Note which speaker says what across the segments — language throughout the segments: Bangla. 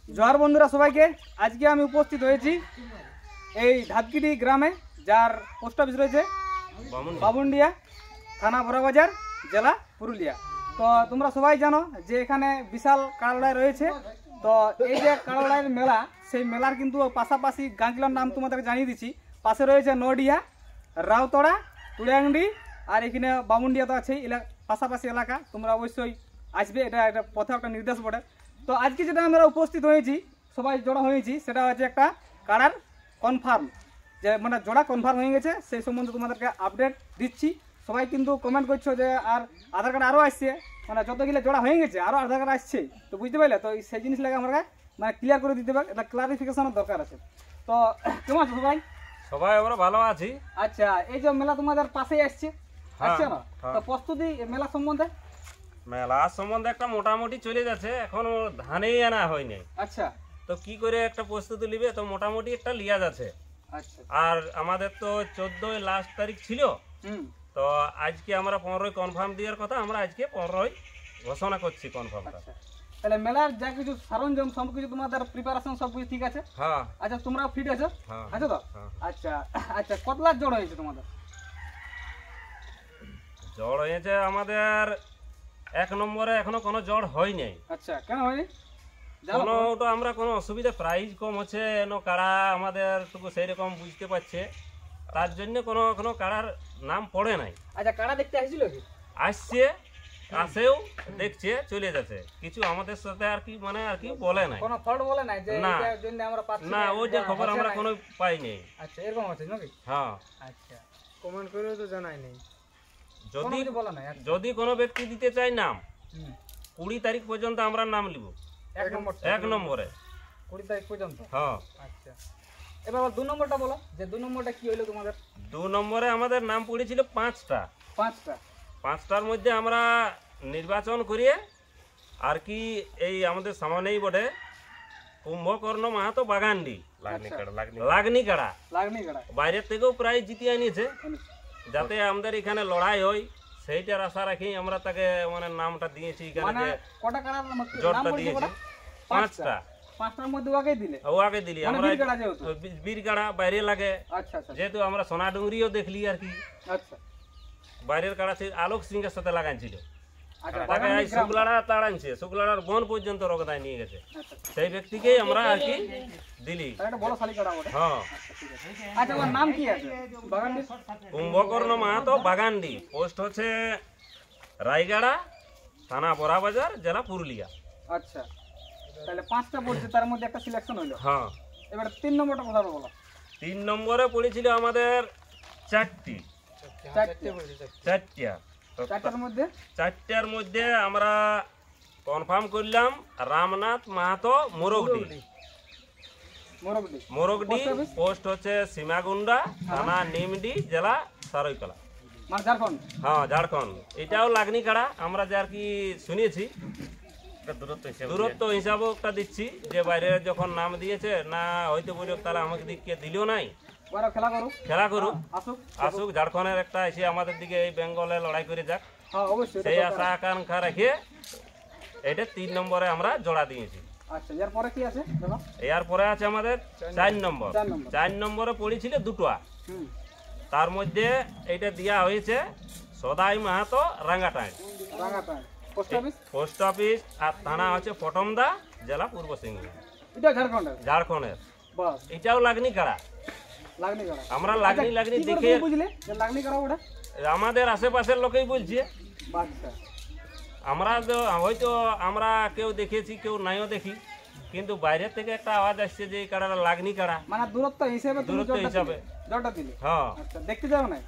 Speaker 1: জোহার বন্ধুরা সবাইকে। আজকে আমি উপস্থিত হয়েছি এই ধাপকিডি গ্রামে, যার পোস্ট অফিস রয়েছে বামুনডিয়া, থানা বড়বাজার, জেলা পুরুলিয়া। তো তোমরা সবাই জানো যে এখানে বিশাল কাড়ালড়াই রয়েছে। তো এই যে কাড়ালড়াইয়ের মেলা, সেই মেলার কিন্তু পাশাপাশি গাঁগুলার নাম তোমাদেরকে জানিয়ে দিচ্ছি। পাশে রয়েছে নডিয়া, রাউতড়া, তুড়িয়াংডি, আর এখানে বামুনডিয়া তো আছেই। পাশাপাশি এলাকা, তোমরা অবশ্যই আসবে, এটা একটা পথে একটা নির্দেশ পড়ে। তো আজকে যেটা আমরা উপস্থিত হয়েছি, সবাই জড়ো হয়েছি, সেটা হচ্ছে একটা কাড়ার কনফার্ম, যে মানে জোড়া কনফার্ম হয়ে গেছে, সেই সম্বন্ধে তোমাদেরকে আপডেট দিচ্ছি। সবাই কিন্তু কমেন্ট করছো যে আর আধার কার্ড আরও আসছে, মানে যতগুলো জোড়া হয়ে গেছে আরও আধার কার্ড আসছে, তো বুঝতে পারলে? তো সেই জিনিস লাগে আমাকে মানে ক্লিয়ার করে দিতে পারে, এটা ক্লারিফিকেশনের দরকার আছে। তো কেমন আছো সবাই?
Speaker 2: সবাই আমরা ভালো আছি।
Speaker 1: আচ্ছা, এই যে মেলা তোমাদের পাশেই আসছে, আসছে না? তো প্রস্তুতি মেলা সম্বন্ধে?
Speaker 2: মেলা সম্বন্ধে একটা মোটামুটি চলে যাচ্ছে, এখনো ধানেই আনা হয়নি।
Speaker 1: আচ্ছা,
Speaker 2: তো কি করে একটা প্রস্তুতি নিবে, তো মোটামুটি একটা লিয়া যাচ্ছে।
Speaker 1: আচ্ছা।
Speaker 2: আর আমাদের তো 14 লাস্ট তারিখ ছিল, তো আজকে আমরা 15 কনফার্ম দেওয়ার কথা, আমরা আজকে 15 ঘোষণা করছি কনফার্মটা।
Speaker 1: তাহলে মেলার যা কিছু সরঞ্জাম সবকিছু তোমাদের প্রিপারেশন সবকিছু ঠিক আছে?
Speaker 2: হ্যাঁ।
Speaker 1: আচ্ছা, তোমরা ফিট আছো?
Speaker 2: হ্যাঁ।
Speaker 1: আছো তো? আচ্ছা আচ্ছা, কতলার জড় হয়েছে তোমাদের?
Speaker 2: জ্বর হয়েছে আমাদের 1 নম্বরে, এখনো কোনো জ্বর হয়নি।
Speaker 1: আচ্ছা, কেন হয়নি?
Speaker 2: কোনো ওটা আমরা কোনো অসুবিধা, প্রাইস কম হচ্ছে, কাড়া আমাদের টুকু সেই রকম বুঝতে পারছে, তার জন্য কোনো কাড়ার নাম পড়ে নাই।
Speaker 1: আচ্ছা, কাড়া দেখতে আসছিল কি?
Speaker 2: আসছে, আসেও দেখছে, চলে যাচ্ছে, কিছু আমাদের সাথে আর কি মানে আর কি বলে নাই,
Speaker 1: কোনো ফল্ট বলে নাই যে এটার জন্য আমরা পাচ্ছি
Speaker 2: না, ওই যে খবর আমরা কোনো পাইনি।
Speaker 1: আচ্ছা, এরকম আছে নাকি?
Speaker 2: হ্যাঁ।
Speaker 1: আচ্ছা, কমেন্ট করেও তো জানাই নাই,
Speaker 2: যদি
Speaker 1: বলা নাই।
Speaker 2: যদি কোনো ব্যক্তি দিতে চায় নাম, 20 তারিখ পর্যন্ত আমরা নাম লিব, 1 নম্বরে
Speaker 1: 20 তারিখ পর্যন্ত।
Speaker 2: হ্যাঁ।
Speaker 1: আচ্ছা, এবার 2 নম্বরটা বলো, যে 2 নম্বরটা কি হইলো তোমাদের?
Speaker 2: 2 নম্বরে আমাদের নাম পড়েছিল 5টা। 5টার মধ্যে আমরা নির্বাচন করিয়ে আর কি এই আমাদের সামনেই বটে কুম্ভকর্ণ মাহাতো বাগানডি লাগনি কাড়া, বাইরের থেকেও প্রায় জিতিয়ে আনিয়েছে, যাতে আমাদের এখানে লড়াই হয় সেইটার আশা রাখি আমরা তাকে মানে নামটা দিয়েছি, এখানে জোরটা দিয়েছি।
Speaker 1: 5টার মধ্যে ওকে
Speaker 2: দিলি আমরা বীরগাড়া বাইরে লাগে।
Speaker 1: আচ্ছা,
Speaker 2: যেহেতু আমরা সোনাডুঙ্গরিও দেখলি আর কি।
Speaker 1: আচ্ছা,
Speaker 2: বাইরের কাড়া আলোক সিংহের সাথে লাগাইছিল, শুক্লাড়া তাড়াইছে, শুক্লাড়ার বন পর্যন্ত রগদায় নিয়ে গেছে, সেই ব্যক্তিকেই আমরা আর কি দিলি। হ্যাঁ।
Speaker 1: আচ্ছা, ওর নাম কি আছে?
Speaker 2: কুম্ভকর্ণ মাহাতো বাগানডি, পোস্ট হচ্ছে রায়গড়া, থানা বড়বাজার, জেলা পুরুলিয়া।
Speaker 1: আচ্ছা, তাহলে 5টা পড়ছে, তার মধ্যে একটা সিলেকশন হইলো।
Speaker 2: হ্যাঁ।
Speaker 1: এবার 3 নম্বরটা কথা বলো।
Speaker 2: 3 নম্বরে পড়েছিল আমাদের 4টার মধ্যে আমরা কনফার্ম করলাম রামনাথ মাহাতো মোরগডি, পোস্ট হচ্ছে সীমাগুন্ডা, থানা নিমডি, জেলা সারৈকলা, হ্যাঁ ঝাড়খণ্ড। এটাও লাগনি কাড়া, আমরা যে আর কি শুনেছি দূরত্ব হিসাবে একটা দিচ্ছি, যে বাইরে যখন নাম দিয়েছে না হয়তো বলি তাহলে আমাকে দিকে দিলেও নাই, খেলা করুক, আসুক ঝাড়খণ্ডের একটা এসে আমাদের দিকে এই বেঙ্গলে লড়াই করে যাক, সেই আশা আকাঙ্ক্ষা রেখে এটা 3 নম্বরে আমরা জোড়া দিয়েছি।
Speaker 1: আচ্ছা, এরপরে কি আছে?
Speaker 2: এরপরে আছে আমাদের 4 নম্বর। 4 নম্বরে পড়েছিল 2টা, তার মধ্যে এইটা দেওয়া হয়েছে সদাই মাহাতো রাঙ্গাটাই, পোস্ট অফিস, আর থানা হচ্ছে পটমদা, জেলা পূর্ব সিংভূম, ঝাড়খণ্ডের। এটাও লাগনি কাড়া, আমরা লাগনি দেখে আমাদের আশেপাশের লোকেই বলছে, আমরা হয়তো আমরা কেউ দেখেছি কেউ নাইও দেখি, কিন্তু বাইরের থেকে একটা আওয়াজ আসছে যে এই কাড়াটা লাগনি কাড়া,
Speaker 1: মানে দূরত্ব হিসাবে। হ্যাঁ, দেখতে যাও না?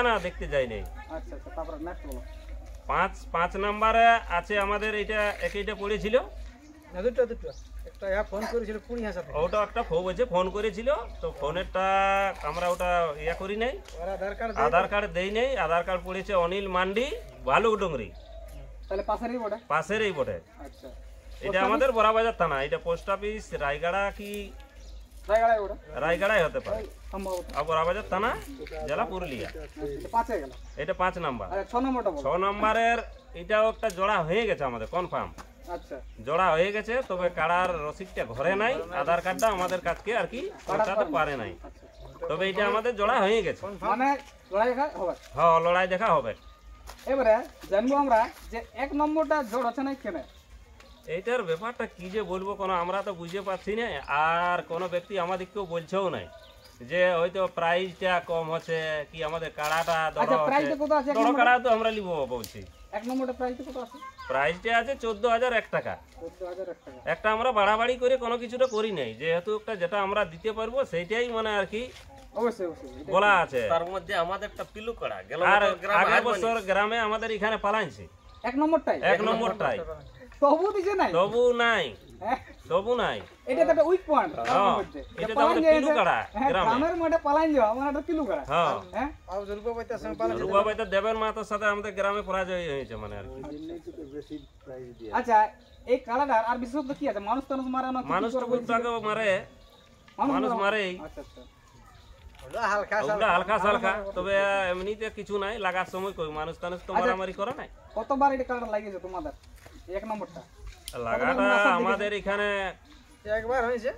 Speaker 1: না, দেখতে যাই নাই। আচ্ছা, তারপর নেক্সট বলো।
Speaker 2: 5 নম্বরে আছে আমাদের এটা একইটা পড়েছিল, ওটা একটা ফোন করেছিল, তো ফোনেরটা আমরা ওটা করি নাই, আধার কার্ড দেই নাই। আধার কার্ড পড়েছে অনিল মান্ডি, ভালুকডুংরি, পাশেরই বটে।
Speaker 1: আচ্ছা,
Speaker 2: এটা আমাদের বড়বাজার থানা, এটা পোস্ট অফিস রায়গড়া কি রায়গড়াই হতে পারে, বড়বাজার থানা, জেলা পুরুলিয়া। এটা 5 নম্বর।
Speaker 1: 6
Speaker 2: নম্বরের এটাও একটা জোড়া হয়ে গেছে আমাদের কনফার্ম,
Speaker 1: আচ্ছা
Speaker 2: জোড়া হয়ে গেছে, তবে কাড়ার রসিদটা ঘরে নাই, আধার কার্ডটা আমাদের কাছকে আর কি পৌঁছাতে পারে নাই। তবে এটা আমাদের জোড়া হয়ে গেছে,
Speaker 1: মানে লড়াই দেখা হবে।
Speaker 2: হ্যাঁ লড়াই দেখা হবে।
Speaker 1: এবারে জানবো আমরা যে 1 নম্বরটা জোড় আছে না কেন?
Speaker 2: এইটার ব্যাপারটা কি যে বলবো, কোনো আমরা তো বুঝতে পারছি না, আর কোনো ব্যক্তি আমাদেরকেও বলছেও নাই যে হয়তো প্রাইসটা কম হচ্ছে কি আমাদের কাড়াটা
Speaker 1: আচ্ছা প্রাইসটা কত আছে?
Speaker 2: বড় কাড়া তো আমরা নিব বলছি।
Speaker 1: 1 নম্বরটা প্রাইসটা কত আছে?
Speaker 2: প্রাইসটা আছে 14,001 টাকা।
Speaker 1: 14,001 টাকা।
Speaker 2: একটা আমরা বাড়াবাড়ি করে কোনো কিছুটা করি নাই, যেহেতু একটা যেটা আমরা দিতে পারবো সেইটাই মানে আর কি
Speaker 1: অবশ্যই অবশ্যই
Speaker 2: বলা আছে।
Speaker 3: তার মধ্যে আমাদের একটা পিলু করা গেল,
Speaker 2: আর আগের বছর গ্রামে আমাদের এখানে পালাইছে
Speaker 1: 1 নম্বরটাই।
Speaker 2: 1 নম্বরটাই,
Speaker 1: তবু দিছে নাই?
Speaker 2: তবু নাই,
Speaker 1: হ্যাঁ
Speaker 2: তবু নাই।
Speaker 1: এটা তো একটা উইক পয়েন্ট
Speaker 2: হ্যাঁ, এটা তো আমাদের পিলু কাড়া গ্রামে।
Speaker 1: গ্রামের মধ্যে পালাইন যাওয়া মানে একটা পিলু করা।
Speaker 2: হ্যাঁ,
Speaker 1: হ্যাঁ
Speaker 3: আর জরুবা পাইতাছে পালা
Speaker 2: রূপাবাইতে দেবেন মাতার সাথে আমাদের গ্রামে পরাজয় হয়েছে মানে আর কি।
Speaker 1: আচ্ছা এই কালাটার আর বিশেষত্ব কি আছে? মানুষ টানুষ মারে না?
Speaker 2: মানুষ তো আগে মারে, মানুষ মারেই।
Speaker 1: আচ্ছা আচ্ছা
Speaker 3: হালকা
Speaker 2: ওগুলা হালকা সালকা, তবে এমনিতে কিছু নাই, লাগার সময় কই মানুষ টানুষ তো মারামারি করে নাই।
Speaker 1: কতবার এটা কালাটা লাগিয়েছে তোমাদের 1 নম্বরটা?
Speaker 2: লাগাটা আমাদের এখানে
Speaker 3: একবার হইছে,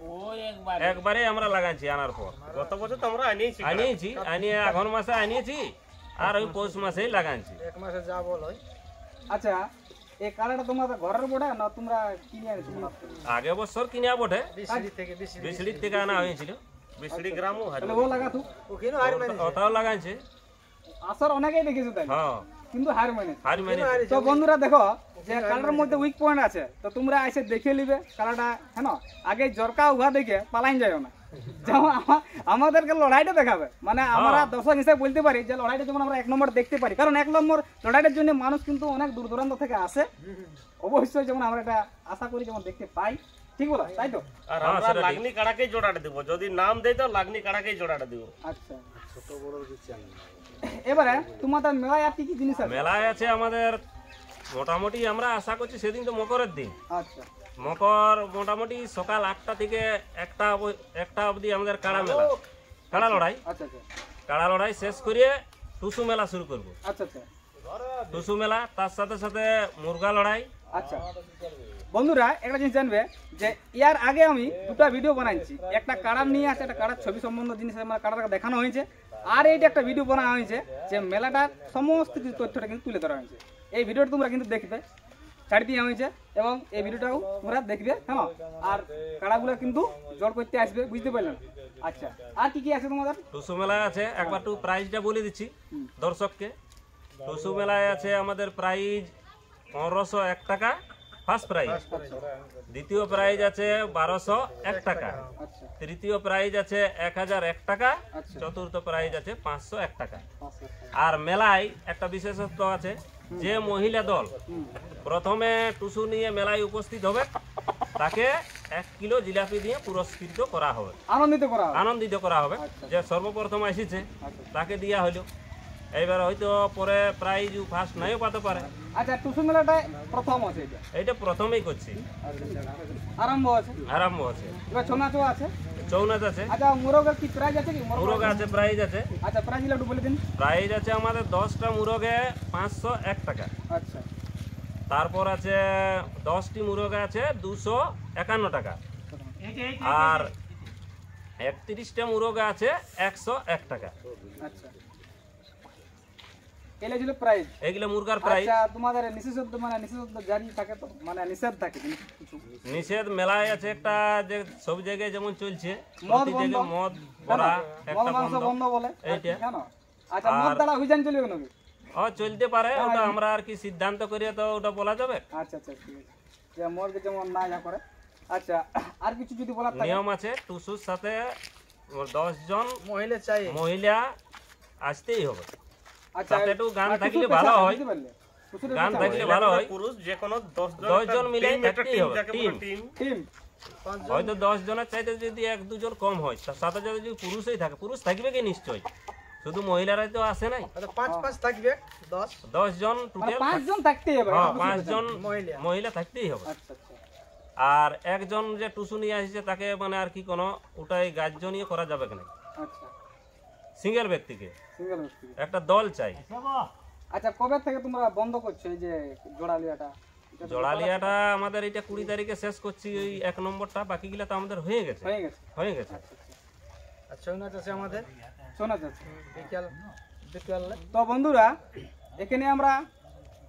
Speaker 2: একবারে আমরা লাগাইছি আনার পর।
Speaker 3: গত বছর তো আমরা আনিয়েছি
Speaker 2: আনিয়ে এখন মাসে আনিয়েছি, আর ওই পৌষ মাসেই লাগাইছি।
Speaker 3: এক মাসে যা বল হয়।
Speaker 1: আচ্ছা এই কালাটা তোমাদের ঘরের বড়া না তোমরা কিনে আনছো?
Speaker 2: আগে বছর কিনে বটে,
Speaker 3: বিশড়ি থেকে
Speaker 2: বিশড়ির থেকে আনা হয়েছিল।
Speaker 3: বিশড়ি গ্রামও হয়,
Speaker 1: তাহলে ও লাগাতো
Speaker 3: ওখানে হার মানে
Speaker 2: ওটাও লাগাইছে।
Speaker 1: আসর অনেকেই দেখেছো তাই,
Speaker 2: হ্যাঁ
Speaker 1: কিন্তু হার মানে।
Speaker 2: হার মানে
Speaker 1: তো বন্ধুরা দেখো যে কালার মধ্যে উইক পয়েন্ট আছে, তো তোমরা এসে দেখে নিবে কালারটা। হ্যাঁ আগে জরকা উঘা দেখে পালাইন যাও না, যেমন আমাদেরকে লড়াইটা দেখাবে। মানে আমরা দর্শক হিসেবে বলতে পারি যে লড়াইটা যেমন আমরা 1 নম্বর দেখতে পারি, কারণ 1 নম্বর লড়াইটার জন্য মানুষ কিন্তু অনেক দূর দূরান্ত থেকে আসে। অবশ্যই যেমন আমরা এটা আশা করি যেমন দেখতে পাই, ঠিক বলো তাই তো?
Speaker 3: আর আমরা লাগনি কাড়াকেই জোড়াটা দেব, যদি নাম দেই তো লাগনি কাড়াকেই জোড়াটা দেব।
Speaker 1: আচ্ছা ছোট বড় দিচ্ছি আমি। এবারে তোমাদের মেলায় আর কি কি জিনিস আছে?
Speaker 2: মেলায় আছে আমাদের মোটামুটি আমরা আশা করছি সেদিন তো মকরের দিন।
Speaker 1: আচ্ছা
Speaker 2: মকর মোটামুটি সকাল 8টা থেকে 1টা অবধি আমাদের কাড়া মেলা, কাড়া লড়াই।
Speaker 1: আচ্ছা আচ্ছা
Speaker 2: কাড়া লড়াই শেষ করিয়ে টুসু মেলা শুরু করব।
Speaker 1: আচ্ছা আচ্ছা
Speaker 2: টুসু মেলা, তার সাথে সাথে মুরগা লড়াই।
Speaker 1: আচ্ছা বন্ধুরা একটা জিনিস জানবে যে ইয়ার আগে আমি 2টা ভিডিও বানাইছি, একটা কাড়ার নিয়ে আছে, একটা কাড়ার ছবি সম্বন্ধ জিনিস আমার কাড়াটাকে দেখানো হয়েছে, আর এইটা একটা ভিডিও বানানো হয়েছে যে মেলাটার সমস্ত কিছু তথ্যটা কিন্তু তুলে ধরা হয়েছে। এই ভিডিওটা তোমরা কিন্তু দেখবে, ছাড় দিয়ে হয়েছে, এবং এই ভিডিওটাও তোমরা দেখবে। হ্যাঁ আর কাড়াগুলো কিন্তু জল করতে আসবে, বুঝতে পারলেন? আচ্ছা আর কি কি আছে তোমাদের?
Speaker 2: টুসু মেলায় আছে, একবার টু প্রাইজটা বলে দিচ্ছি দর্শককে। টুসু মেলায় আছে আমাদের প্রাইজ 1501 টাকা ফার্স্ট প্রাইজ, দ্বিতীয় প্রাইজ আছে 1201 টাকা, তৃতীয় প্রাইজ আছে 1001 টাকা, চতুর্থ প্রাইজ আছে 501 টাকা। আর মেলায় একটা বিশেষত্ব আছে, যে মহিলা দল প্রথমে টুসু নিয়ে মেলায় উপস্থিত হবে তাকে 1 কিলো জিলাপি দিয়ে পুরস্কৃত করা হবে, আনন্দিত করা হবে। যে সর্বপ্রথম এসেছে তাকে দেওয়া হলো। এইবার হয়তো পরে প্রাইজ ফার্স্ট নাইও পাতে পারে।
Speaker 1: আচ্ছা টুসু মেলাটা প্রথম আছে,
Speaker 2: এটা প্রথমেই করছি,
Speaker 1: আরম্ভ আছে। এবার ছৌ নাচও আছে,
Speaker 2: ছৌ নাচ আছে।
Speaker 1: আচ্ছা মুরগের কি প্রাইজ আছে? কি
Speaker 2: মুরগ আছে, প্রাইজ আছে।
Speaker 1: আচ্ছা প্রাইজগুলো একটু বলে দিন।
Speaker 2: প্রাইজ আছে আমাদের 10টা মুরগে 501 টাকা।
Speaker 1: আচ্ছা
Speaker 2: তারপর আছে 10টি মুরগে আছে 251 টাকা, আর 31টা মুরগে আছে 101 টাকা।
Speaker 1: আচ্ছা এলে ছিল প্রাইজ,
Speaker 2: এগুলো মুরগার প্রাইজ।
Speaker 1: আচ্ছা তোমাদের নিষেধ মানে নিষেধ জারি থাকে তো, মানে নিষেধ থাকে কিছু?
Speaker 2: নিষেধ মেলায় আছে একটা, যে সব জায়গায় যেমন চলছে প্রতি জায়গায় মদ করা একটা
Speaker 1: বন্ধ বলে
Speaker 2: এইটা।
Speaker 1: কেন? আচ্ছা মদ দ্বারা অভিযান চলবে কেন?
Speaker 2: চলতে পারে, ওটা আমরা আর কি সিদ্ধান্ত করিয়ে তো ওটা বলা যাবে।
Speaker 1: আচ্ছা আচ্ছা ঠিক আছে, যে মদকে যেমন না যা করে। আচ্ছা আর কিছু যদি বলার থাকে?
Speaker 2: নিয়ম আছে, টুসুর সাথে 10 জন মহিলা আসতেই হবে।
Speaker 1: আচ্ছা
Speaker 2: একটু গান থাকলে ভালো হয়, গান থাকলে ভালো হয়।
Speaker 3: পুরুষ যে কোনো
Speaker 2: 10 জন মিলে থাকতেই হবে,
Speaker 1: টিম।
Speaker 2: হয়তো 10 জনের চাইতে যদি 1-2 জন কম হয়, তার সাথে যদি পুরুষই থাকে, পুরুষ থাকবে কি নিশ্চয়, শুধু মহিলারাই তো আসে নাই।
Speaker 3: 5 থাকবে,
Speaker 2: 10 জন টোটাল,
Speaker 1: 5 জন থাকতেই হবে।
Speaker 2: হ্যাঁ 5 জন মহিলা থাকতেই হবে।
Speaker 1: আচ্ছা আচ্ছা
Speaker 2: আর একজন যে টুসু নিয়ে আসছে তাকে মানে আর কি কোনো ওটাই গার্য নিয়ে করা যাবে কিনা।
Speaker 1: আচ্ছা
Speaker 2: সিঙ্গেল ব্যক্তিকে
Speaker 1: সিঙ্গেল ব্যক্তি।
Speaker 2: একটা দল চাই।
Speaker 1: আচ্ছা কবে থেকে তোমরা বন্ধ করছো এই যে জোড়া লিয়াটা?
Speaker 2: জোড়ালিয়াটা আমাদের এটা 20 তারিখে শেষ করছি, ওই 1 নম্বরটা, বাকিগুলা তো আমাদের হয়ে গেছে।
Speaker 1: আর ছৌ নাচ আছে আমাদের, ছৌ নাচ আছে বিকাল। তো বন্ধুরা এখানে আমরা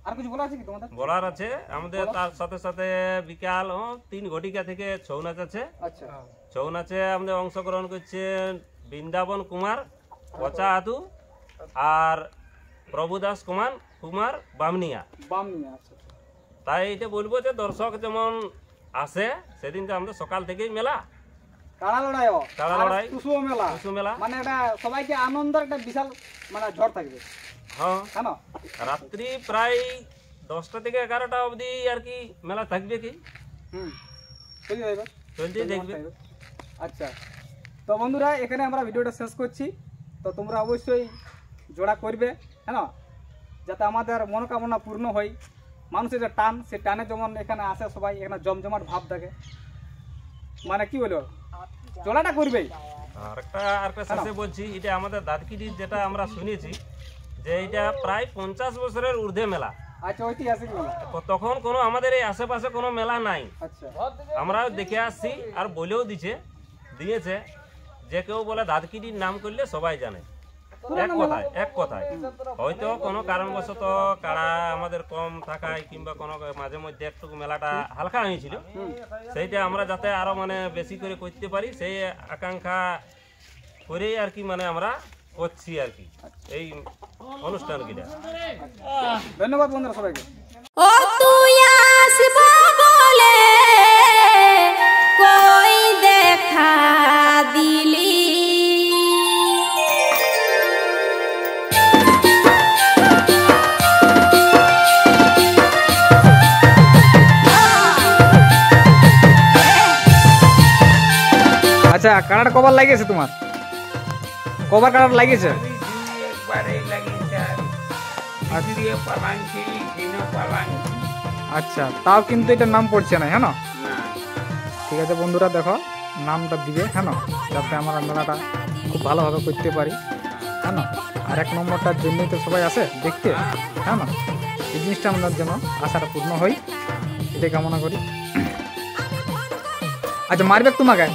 Speaker 1: আর কিছু বলার আছে কি তোমাদের?
Speaker 2: বলার আছে আমাদের, তার সাথে সাথে বিকাল 3 ঘটিকা থেকে ছৌ নাচ আছে।
Speaker 1: আচ্ছা,
Speaker 2: ছৌ নাচে আমাদের অংশগ্রহণ করছেন বৃন্দাবন কুমার পচা আতু আর প্রভুদাস কুমার বামনিয়া।
Speaker 1: আচ্ছা।
Speaker 2: তাই এটা বলবো যে দর্শক যেমন আসে, সেদিন তো আমাদের সকাল থেকেই মেলা, কাড়া লড়াই টুসু মেলা,
Speaker 1: মানে এটা সবাইকে আনন্দের একটা বিশাল মানে ঝড় থাকবে।
Speaker 2: হ্যাঁ, রাত্রি প্রায় 10টা থেকে 11টা অবধি আর কি মেলা থাকবে, কি চলতে দেখবে।
Speaker 1: আচ্ছা, তো বন্ধুরা এখানে আমরা ভিডিওটা শেষ করছি। তো তোমরা অবশ্যই জোড়া করবে, হ্যাঁ, যাতে আমাদের মনোকামনা পূর্ণ হয়। মানুষের যে টান, সে টানে যেমন এখানে আসে সবাই, এখানে জমজমাট ভাব থাকে, মানে কি বলবো, জোড়াটা করবেই।
Speaker 2: আরেকটা শেষে বলছি, এটা আমাদের দাদকিডির যেটা আমরা শুনেছি যে এটা প্রায় 50 বছরের ঊর্ধ্বে মেলা।
Speaker 1: আচ্ছা, ঐতিহাসিক মেলা।
Speaker 2: তখন কোনো আমাদের এই আশেপাশে কোনো মেলা নাই।
Speaker 1: আচ্ছা,
Speaker 2: আমরা দেখে আসছি আর বলেও দিয়েছে যে কেউ বলে দাদকিডির নাম করলে সবাই জানে। এক কথায় হয়তো কোনো কারণবশত কাড়া আমাদের কম থাকায় কিংবা কোনো মাঝে মধ্যে একটু মেলাটা হালকা হয়েছিল, সেইটা আমরা যাতে আরো মানে বেশি করে করতে পারি সেই আকাঙ্ক্ষা করেই আর কি মানে আমরা করছি আর কি এই অনুষ্ঠানগুলো।
Speaker 1: ধন্যবাদ বন্ধুরা সবাইকে।
Speaker 4: ও তুই আসবা বলে কই দেখা দিলি,
Speaker 1: আচ্ছা, কাড়াটা কবার লাগিয়েছে তোমার? কবার কাড়াটা লাগিয়েছে? আচ্ছা, তাও কিন্তু এটার নাম পড়ছে না, হ্যাঁ না? ঠিক আছে বন্ধুরা, দেখো নামটা দিবে, হ্যাঁ না, যাতে আমরা মেলাটা খুব ভালোভাবে করতে পারি, হ্যাঁ না। আর 1 নম্বরটার জন্যই তো সবাই আসে দেখতে, হ্যাঁ না। এই জিনিসটা আমাদের জন্য আশাটা পূর্ণ হয়, এটাই কামনা করি। আচ্ছা, মারবে তোমাকে?